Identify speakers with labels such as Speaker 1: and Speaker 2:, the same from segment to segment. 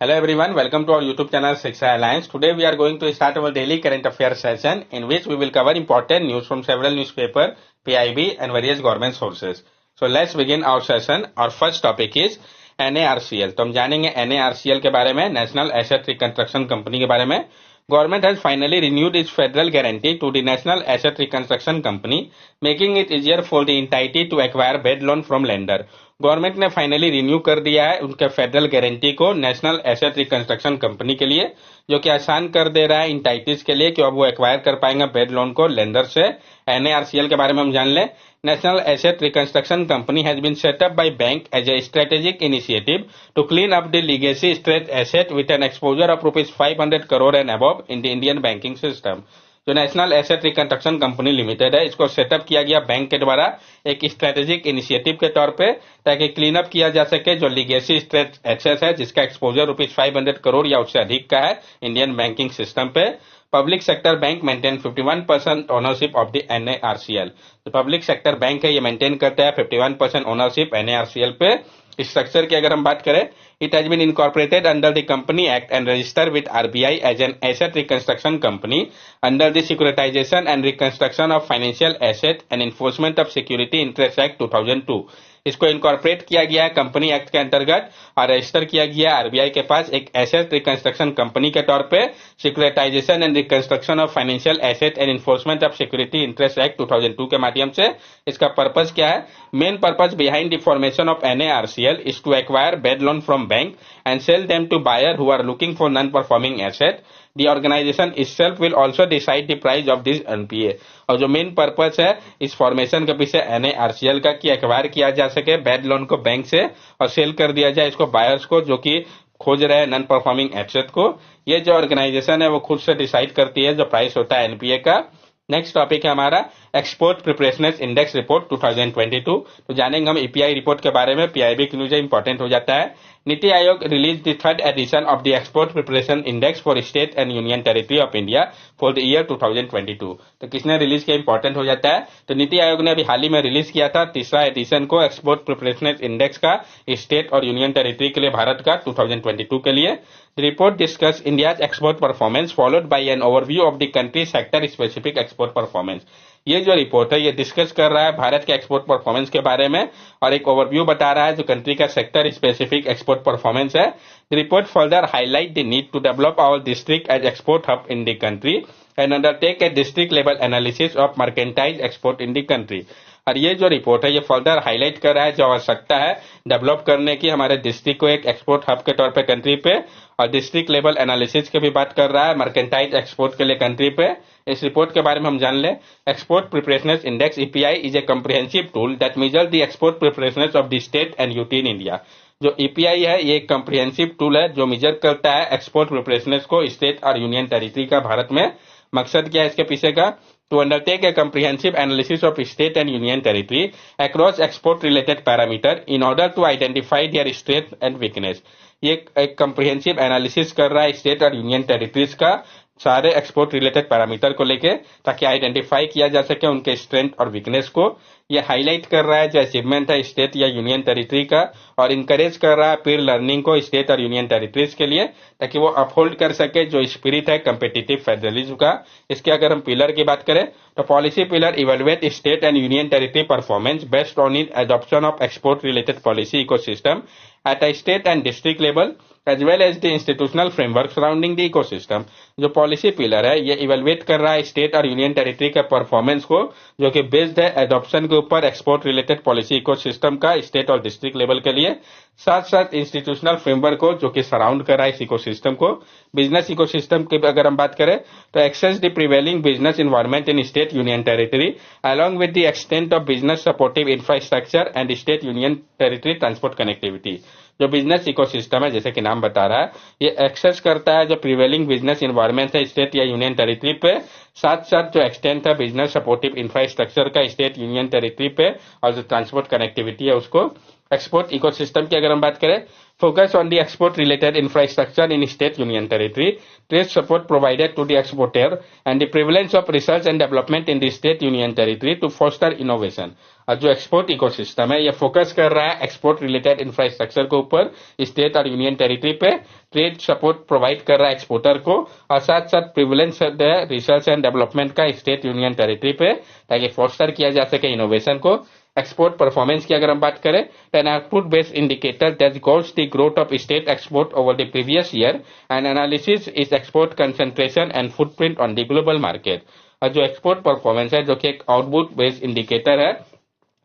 Speaker 1: Hello everyone, welcome to our YouTube channel Shiksha Alliance. Today we are going to start our daily current affairs session in which we will cover important news from several newspapers, PIB and various government sources. So let's begin our session. Our first topic is NARCL. तो हम जानेंगे NARCL के बारे में, national asset reconstruction company के बारे में. Government has finally renewed its federal guarantee to the National Asset Reconstruction Company, making it easier for the entity to acquire bad loan from lender. Government ने finally renew कर दिया है उनके federal guarantee को national asset reconstruction company के लिए, जो कि आसान कर दे रहा है इंटाइटीज के लिए कि अब वो एक्वायर कर पाएंगे बेड लोन को लेंडर से. एनएआरसीएल के बारे में हम जान ले. National asset reconstruction company has been set up by bank as a strategic initiative to clean up the legacy stretch asset with an exposure of ₹500 crore and above in the Indian banking system. जो national asset reconstruction company limited है, इसको setup किया गया bank के द्वारा एक strategic initiative के तौर पे, ताकि क्लीन अप किया जा सके जो लीगेसी स्ट्रेच एसेट है जिसका एक्सपोजर ₹500 करोड़ या उससे अधिक का है इंडियन बैंकिंग सिस्टम पे. Public sector bank maintain 51% ownership of the NARCL. तो पब्लिक सेक्टर बैंक है, ये मेंटेन करता है 51% ओनरशिप NARCL पे. स्ट्रक्चर की अगर हम बात करें, it has been incorporated under the Company Act and registered with RBI as an asset reconstruction company under the Securitization and Reconstruction of Financial Asset and Enforcement of Security Interest Act 2002. इसको incorporate किया गया है company act के अंतर्गत और register किया गया RBI के पास एक एसेट रिकंस्ट्रक्शन कंपनी के तौर पे securitisation and reconstruction of financial asset and enforcement of security interest act 2002 के माध्यम से. इसका पर्पज क्या है? Main purpose behind the formation of NARCL is to acquire bad loan from bank and sell them to buyer who are looking for non-performing asset. The organization itself will also decide the price of this NPA. और जो main purpose है इस formation के पीछे NARCL का कि acquire किया जा सके बैड लोन को बैंक से और सेल कर दिया जाए इसको बायर्स को जो कि खोज रहे हैं नॉन परफॉर्मिंग एसेट को. ये जो ऑर्गेनाइजेशन है वो खुद से डिसाइड करती है जो प्राइस होता है एनपीए का. नेक्स्ट टॉपिक है हमारा एक्सपोर्ट प्रिपरेशनेस इंडेक्स रिपोर्ट 2022. तो जानेंगे हम ईपीआई रिपोर्ट के बारे में. पीआईबी की न्यूज इंपॉर्टेंट हो जाता है. NITI Aayog release the third edition of the export preparation index for state and union territory of India for the year 2022. तो किसने रिलीज किया इंपॉर्टेंट हो जाता है. तो नीति आयोग ने अभी हाल ही में रिलीज किया था तीसरा एडिशन को एक्सपोर्ट प्रिपरेशनेस इंडेक्स का स्टेट और यूनियन टेरिटरी के लिए भारत का 2022 के लिए. The report discuss India's export performance followed by an overview of the country sector specific export performance. ये जो रिपोर्ट है ये डिस्कस कर रहा है भारत के एक्सपोर्ट परफॉर्मेंस के बारे में और एक ओवरव्यू बता रहा है जो कंट्री का सेक्टर स्पेसिफिक एक्सपोर्ट परफॉर्मेंस है. The report further highlight the need to develop our district as export hub in the country and undertake a district level analysis of mercantile export in the country. और ये जो report है ये further highlight कर रहा है जो आवश्यकता है डेवलप करने की हमारे डिस्ट्रिक्ट को एक एक्सपोर्ट हब के तौर पे कंट्री पे, और डिस्ट्रिक्ट लेवल एनालिसिस की भी बात कर रहा है मर्केंटाइल एक्सपोर्ट के लिए कंट्री पे. इस रिपोर्ट के बारे में हम जान ले. Export preparedness index EPI is a comprehensive tool that measure the export preparedness of the state and UT in India. जो ईपीआई है ये एक कम्प्रिहेंसिव टूल है जो मेजर करता है एक्सपोर्ट प्रिपरेशनेस को स्टेट और यूनियन टेरिटरी का भारत में. मकसद क्या है इसके पीछे का? To undertake a comprehensive analysis of state and union territory across export related parameter in order to identify their strength and weakness. ये एक comprehensive analysis कर रहा है स्टेट और यूनियन टेरिटरीज का सारे एक्सपोर्ट रिलेटेड पैरामीटर को लेके ताकि आइडेंटिफाई किया जा सके उनके स्ट्रेंथ और वीकनेस को. ये हाईलाइट कर रहा है जो अचीवमेंट है स्टेट या यूनियन टेरिटरी का और इनकरेज कर रहा है पीर लर्निंग को स्टेट और यूनियन टेरिटरीज के लिए ताकि वो अपहोल्ड कर सके जो स्पिरिट है कम्पिटिटिव फेडरलिज्म का. इसके अगर हम पिलर की बात करें तो policy pillar evaluate state and union territory performance based on in adoption of export related policy ecosystem at a state and district level as well as the institutional framework surrounding the ecosystem. जो policy pillar है ये evaluate कर रहा है state और union territory के performance को जो कि बेस्ड है एडॉप्शन के ऊपर एक्सपोर्ट रिलेटेड पॉलिसी इकोसिस्टम का स्टेट और डिस्ट्रिक्ट लेवल के लिए. साथ साथ इंस्टीट्यूशनल फ्रेमवर्क को जो कि सराउंड कर रहा है इस इकोसिस्टम को. बिजनेस इकोसिस्टम की अगर हम बात करें तो access the prevailing business environment in state union territory along with the extent of business supportive infrastructure and state union territory transport connectivity. जो बिजनेस इकोसिस्टम है जैसे कि नाम बता रहा है ये एक्सेस करता है जो प्रिवेलिंग बिजनेस इन्वायरमेंट है स्टेट या यूनियन टेरिटरी पे, साथ साथ जो एक्सटेंट है बिजनेस सपोर्टिव इंफ्रास्ट्रक्चर का स्टेट यूनियन टेरिटरी पे और जो ट्रांसपोर्ट कनेक्टिविटी है उसको. एक्सपोर्ट इकोसिस्टम की अगर हम बात करें focus on the export related infrastructure in state union territory, trade support provided to the exporter and the prevalence of research and development in the state union territory to foster innovation. और जो export ecosystem है ये focus कर रहा है export related infrastructure के ऊपर, state और यूनियन टेरिटरी पे ट्रेड सपोर्ट प्रोवाइड कर रहा है एक्सपोर्टर को, और साथ साथ प्रिविलेंस है रिसर्च एंड डेवलपमेंट का स्टेट यूनियन टेरिटरी पे, ताकि फोस्टर किया जा सके इनोवेशन को। एक्सपोर्ट परफॉर्मेंस की अगर हम बात करें, an output based indicator that gauge the growth of state export over the previous year and analysis is export concentration and footprint on the global market. और जो एक्सपोर्ट परफॉर्मेंस है, जो कि एक आउटपुट बेस्ड इंडिकेटर है,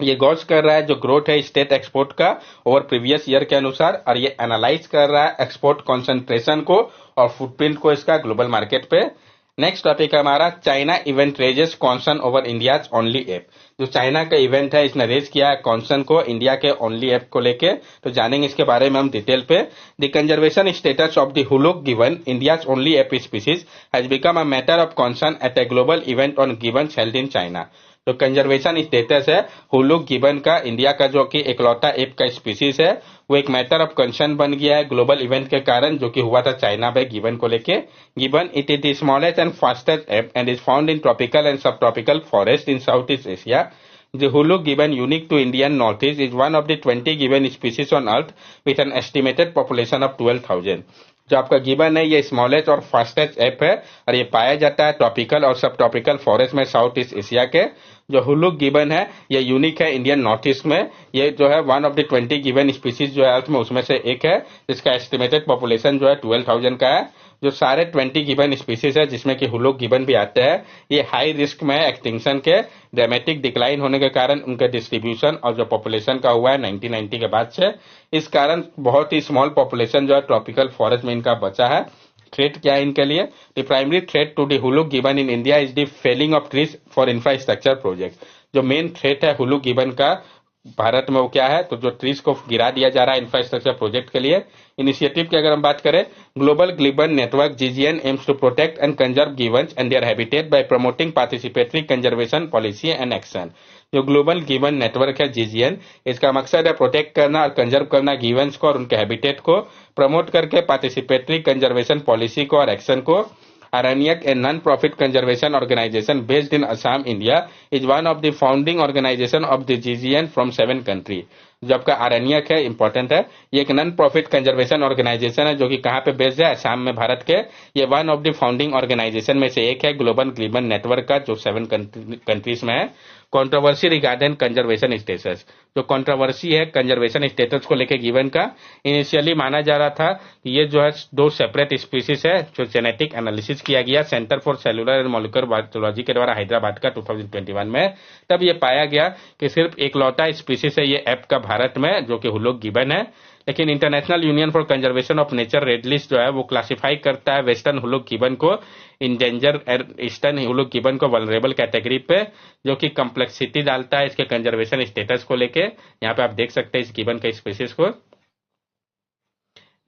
Speaker 1: ये gauge कर रहा है जो ग्रोथ है स्टेट एक्सपोर्ट का ओवर प्रीवियस ईयर के अनुसार, और ये एनालाइज कर रहा है एक्सपोर्ट कंसंट्रेशन को और फुटप्रिंट को इसका ग्लोबल मार्केट पे। नेक्स्ट टॉपिक है हमारा, China event raises concern over India's only app. जो चाइना का इवेंट है, इसने रेज किया है कॉन्सर्न को इंडिया के ओनली ऐप को लेके, तो जानेंगे इसके बारे में हम डिटेल पे। The conservation status of the hoolock गिवन India's only ape species has become a matter of concern at a global event on gibbons held in China. तो कंजर्वेशन स्टेटस है हुलुक गिबन का, इंडिया का जो कि इकलौता app का species है, वो एक मैटर ऑफ कंसर्न बन गया है ग्लोबल इवेंट के कारण, जो कि हुआ था चाइना में गिबन को लेके। Gibbon it is the smallest and fastest ape and is found in tropical and subtropical forest in Southeast Asia. The Huluk gibbon, unique to Indian Northeast, is one of the 20 gibbon species on Earth with an estimated population of 12,000. जो आपका gibbon है, ये smallest और fastest app है और ये पाया जाता है ट्रॉपिकल और सब ट्रॉपिकल फॉरेस्ट में साउथ ईस्ट एशिया के। जो हुलुक गिबन है, ये यूनिक है इंडियन नॉर्थ ईस्ट में। ये जो है one of the 20 gibbon species जो है अर्थ में, उसमें से एक है, जिसका एस्टिमेटेड पॉपुलेशन जो है 12,000 का है। जो सारे 20 गिबन स्पीसीज है, जिसमें कि हुलुक गिबन भी आते हैं, ये हाई रिस्क में एक्सटिंक्शन के ड्रामेटिक डिक्लाइन होने के कारण उनका डिस्ट्रीब्यूशन और जो पॉपुलेशन का हुआ है 1990 के बाद से, इस कारण बहुत ही स्मॉल पॉपुलेशन जो है ट्रॉपिकल फॉरेस्ट में इनका बचा है। थ्रेट क्या है इनके लिए? The primary threat to the hoolock gibbon in India is the felling of trees for infrastructure project. जो मेन थ्रेट है हुलुक गिबन का भारत में, वो क्या है? तो जो ट्रीज को गिरा दिया जा रहा है इंफ्रास्ट्रक्चर प्रोजेक्ट के लिए। इनिशिएटिव की अगर हम बात करें, global gibbon network GGN aims to protect and conserve gibbons and their habitat by promoting participatory conservation policy and action. जो ग्लोबल गिबन नेटवर्क है जीजीएन, इसका मकसद है प्रोटेक्ट करना और कंजर्व करना गिबन्स को और उनके हैबिटेट को, प्रमोट करके पार्टिसिपेटरी कंजर्वेशन पॉलिसी को और एक्शन को। Aranyak, a non-profit conservation organization based in Assam, India, is one of the founding organization of the GGN from 7 countries. जो आपका आरण्यक है, इंपॉर्टेंट है, ये एक नॉन प्रॉफिट कंजर्वेशन ऑर्गेनाइजेशन है जो कि कहाँ पे बेस्ड है? असम में, भारत के। ये one of the founding organisation में से एक है ग्लोबल गिबन नेटवर्क का, जो 7 कंट्रीज में है। कंट्रोवर्सी रिगार्डिंग कंजर्वेशन स्टेटस, जो कंट्रोवर्सी है कंजर्वेशन स्टेटस को लेके गिबन का, इनिशियली माना जा रहा था कि ये जो है 2 सेपरेट स्पीसीज है। जो जेनेटिक एनालिसिस किया गया centre for cellular and molecular biology के द्वारा हैदराबाद का 2021 में, तब ये पाया गया कि सिर्फ एक लौटा स्पीसीज है ये एप का भारत में, जो कि हुलुक गिबन है। लेकिन international union for conservation of nature red list जो है वो क्लासिफाई करता है वेस्टर्न हुलुक गिबन को इंडेंजर, ईस्टर्न हुलुक गिबन को वल्नरेबल कैटेगरी पे, जो कि कम्प्लेक्सिटी डालता है इसके कंजर्वेशन स्टेटस को लेके। यहाँ पे आप देख सकते हैं इस गिबन के स्पीसीज को।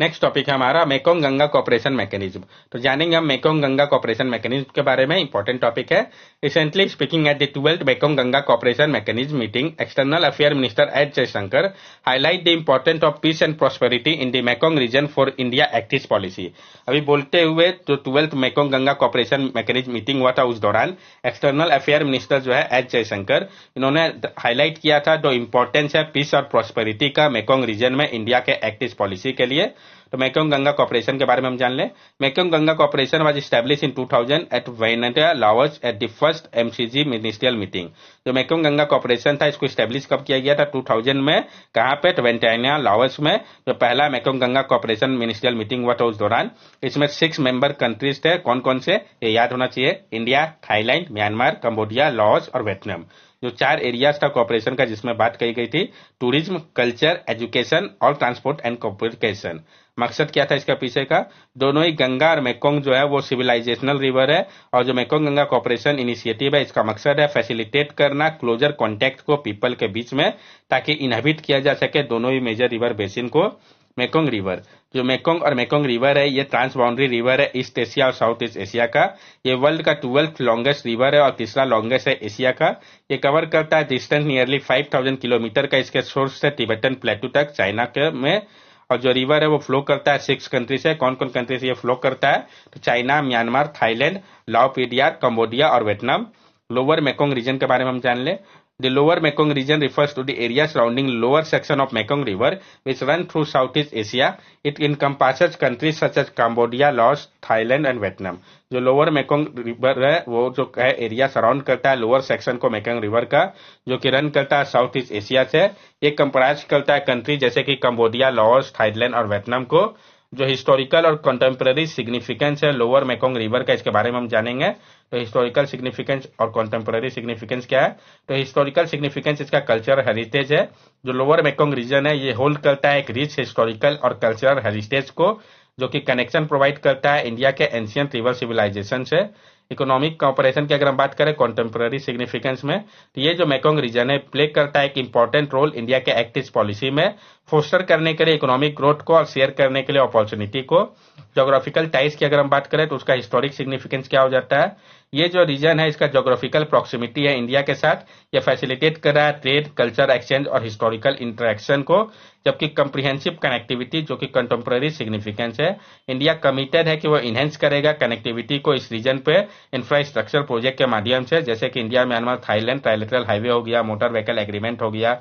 Speaker 1: नेक्स्ट टॉपिक है हमारा मेकोंग गंगा कोऑपरेशन मैकेनिज्म। तो जानेंगे हम मेकोंग गंगा कोऑपरेशन मैकेनिज्म के बारे में, इंपॉर्टेंट टॉपिक है। Recently speaking at the 12th Mekong Ganga cooperation mechanism meeting, external affair minister S Jaishankar highlight the importance of peace and prosperity in the Mekong region for India act east policy. अभी बोलते हुए जो 12th Mekong Ganga cooperation mechanism meeting हुआ था, उस दौरान external affair minister जो है एस जयशंकर, इन्होंने हाईलाइट किया था जो इंपॉर्टेंस है पीस और प्रॉस्पेरिटी का मेकोंग रीजन में इंडिया के एक्ट ईस्ट पॉलिसी के लिए। तो मेकोंग गंगा कोऑपरेशन के बारे में हम जान लें। Mekong Ganga cooperation was establish in 2000 eight Vienna, Laos at the first MCG ministerial meeting. जो मेकोंग गंगा कोऑपरेशन था, इसको एस्टैब्लिश कब किया गया था? 2000 में। कहाँ पे? वियना, लाओस में, जो पहला Mekong Ganga cooperation ministerial meeting हुआ था उस दौरान। इसमें 6 मेंबर कंट्रीज थे। कौन कौन से? ये याद होना चाहिए, India, Thailand, Myanmar, Cambodia, Laos और वियतनाम। जो 4 एरियाज था कोऑपरेशन का, जिसमें बात कही गई थी टूरिज्म, कल्चर, एजुकेशन और ट्रांसपोर्ट एंड कम्युनिकेशन। मकसद क्या था इसका पीछे का? दोनों ही गंगा और मेकोंग जो है वो सिविलाइजेशनल रिवर है, और जो मेकोंग गंगा कोऑपरेशन इनिशिएटिव है, इसका मकसद है फैसिलिटेट करना क्लोजर कॉन्टेक्ट को पीपल के बीच में, ताकि इनहेबिट किया जा सके दोनों ही मेजर रिवर बेसिन को। मेकोंग रिवर, जो मेकोंग और मेकोंग रिवर है, ये ट्रांस बाउंड्री रिवर है ईस्ट एशिया और साउथ ईस्ट एशिया का। ये वर्ल्ड का 12th लॉन्गेस्ट रिवर है और तीसरा लॉन्गेस्ट है एशिया का। ये कवर करता है डिस्टेंस नियरली 5000 किलोमीटर का। इसके सोर्स से तिब्बतन प्लेटू तक चाइना के में, और जो रिवर है वो फ्लो करता है 6 कंट्री से। कौन कौन कंट्री से ये फ्लो करता है? तो चाइना, म्यांमार, थाईलैंड, लाओपीडिया, कंबोडिया और वियतनाम। लोअर मेकोंग रीजन के बारे में हम जान ले। The lower Mekong region refers to the area surrounding lower section of Mekong River which run through Southeast Asia. It encompasses countries such as Cambodia, Laos, Thailand and Vietnam. जो lower Mekong river है वो जो है area surround करता है lower section को Mekong river का, जो कि रन करता है साउथ ईस्ट एशिया से. ये कंप्राइज करता है कंट्री जैसे कि कंबोडिया, लाओस, थाईलैंड और वियतनाम को. जो हिस्टोरिकल और कंटेम्पररी सिग्निफिकेंस है लोअर मेकोंग रिवर का, इसके बारे में हम जानेंगे. तो हिस्टोरिकल सिग्निफिकेंस और कंटेम्पररी सिग्निफिकेंस क्या है? तो हिस्टोरिकल सिग्निफिकेंस इसका कल्चरल हेरिटेज है. जो लोअर मेकोंग रीजन है ये होल्ड करता है एक रिच हिस्टोरिकल और कल्चरल हेरिटेज को, जो कि कनेक्शन प्रोवाइड करता है इंडिया के एंशियंट रिवर सिविलाइजेशन से. इकोनॉमिक कॉपरेशन की अगर हम बात करें कंटेम्पररी सिग्निफिकेंस में, तो ये जो मेकोंग रीजन है प्ले करता है एक इंपॉर्टेंट रोल इंडिया के एक्ट ईस्ट पॉलिसी में, फोस्टर करने के लिए इकोनॉमिक ग्रोथ को और शेयर करने के लिए अपॉर्चुनिटी को. ज्योग्राफिकल टाइज की अगर हम बात करें तो उसका हिस्टोरिक सिग्निफिकेंस क्या हो जाता है? ये जो रीजन है इसका ज्योग्राफिकल प्रॉक्सिमिटी है इंडिया के साथ, ये फैसिलिटेट कर रहा है ट्रेड, कल्चर एक्सचेंज और हिस्टोरिकल इंटरेक्शन को. जबकि कंप्रिहेंसिव कनेक्टिविटी जो कि कंटेम्पररी सिग्निफिकेंस है, इंडिया कमिटेड है कि वो इनहेंस करेगा कनेक्टिविटी को इस रीजन पे इंफ्रास्ट्रक्चर प्रोजेक्ट के माध्यम से, जैसे कि India, Myanmar, Thailand trilateral highway हो गया, मोटर व्हीकल एग्रीमेंट हो गया.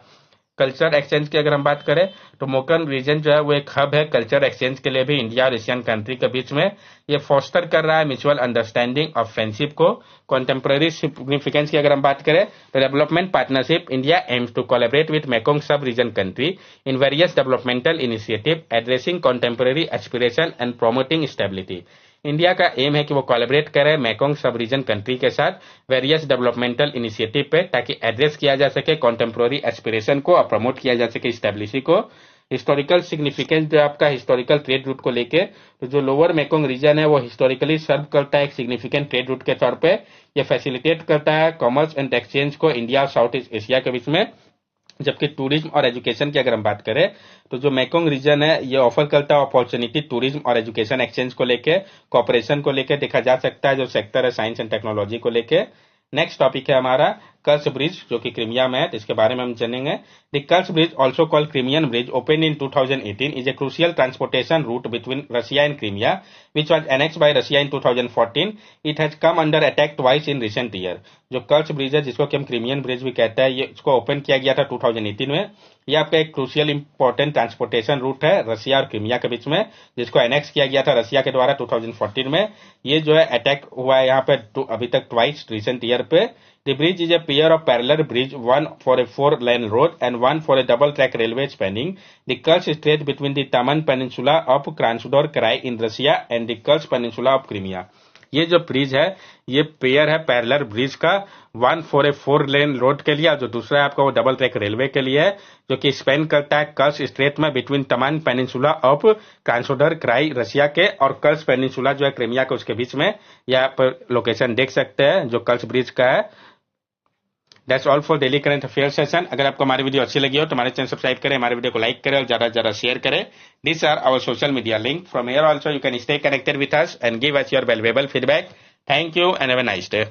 Speaker 1: कल्चर एक्सचेंज की अगर हम बात करें तो मोकन रीजन जो है वो एक हब है कल्चर एक्सचेंज के लिए भी इंडिया और एशियन कंट्री के बीच में. ये फोस्टर कर रहा है म्यूचुअल अंडरस्टैंडिंग और फ्रेंडशिप को. कंटेम्पररी सिग्निफिकेंस की अगर हम बात करें तो development partnership, India aims to collaborate with Mekong subregion country in various developmental initiative addressing contemporary aspiration and promoting stability. India का एम है कि वो कोलैबोरेट करे मेकोंग सब रीजन कंट्री के साथ वेरियस डेवलपमेंटल इनिशिएटिव पे, ताकि address किया जा सके कंटेम्पररी एस्पिरेशन को और प्रमोट किया जा सके स्टेबिलिटी को. हिस्टोरिकल सिग्निफिकेंस जो आपका हिस्टोरिकल ट्रेड रूट को लेके, तो जो लोअर मेकोंग रीजन है वो हिस्टोरिकली सर्व करता है एक सिग्निफिकेंट ट्रेड रूट के तौर पे. ये फैसिलिटेट करता है कॉमर्स एंड एक्सचेंज को इंडिया और साउथ ईस्ट एशिया के बीच में. जबकि टूरिज्म और एजुकेशन की अगर हम बात करें तो जो मेकोंग रीजन है ये ऑफर करता है अपॉर्चुनिटी टूरिज्म और एजुकेशन एक्सचेंज को लेके, कॉपरेशन को लेके देखा जा सकता है जो सेक्टर है साइंस एंड टेक्नोलॉजी को लेके. नेक्स्ट टॉपिक है हमारा कर्स ब्रिज जो कि क्रीमिया में है, इसके बारे में हम जानेंगे. The Kerch bridge also called Crimean bridge open in 2018 is a crucial transportation route between Russia and Crimea which was annexed by Russia in 2014. It has come under attack twice in recent year. जो कर्च bridge है जिसको कि हम Crimean bridge भी कहते हैं, ये इसको ओपन किया गया था 2018 में. ये आपका एक क्रूशियल इंपॉर्टेंट ट्रांसपोर्टेशन रूट है रशिया और क्रीमिया के बीच में, जिसको एनेक्स किया गया था रशिया के द्वारा 2014 में. ये जो है अटैक हुआ है यहाँ पे अभी तक ट्वाइस रिसेंट ईयर पे. The bridge is a pair of parallel bridge, one for a 4-lane road and one for a double-track railway spanning the Kerch Strait between the Taman Peninsula of Krasnodar Krai in Russia and the Kerch Peninsula of Crimea. ये जो bridge है ये pair है parallel bridge का, one for a 4-लेन road के लिए, जो दूसरा है आपका वो डबल ट्रैक रेलवे के लिए है, जो कि स्पेन करता है कर्च स्ट्रेट में बिटवीन तमान पेनिनसुला ऑफ क्रांसोडर क्राई रशिया के और कर्च पेनिनसुला जो है क्रीमिया के उसके बीच में. यहाँ पर लोकेशन देख सकते हैं जो कर्च ब्रिज का है. That's all for daily current affair session. अगर आपको हमारी वीडियो अच्छी लगी हो तो हमारे चैनल सब्सक्राइब करें, हमारे वीडियो को लाइक करें और ज्यादा से ज्यादा शेयर करें. This are our social media link. From here also you can stay connected with us and give us your valuable feedback. Thank you and have a nice day.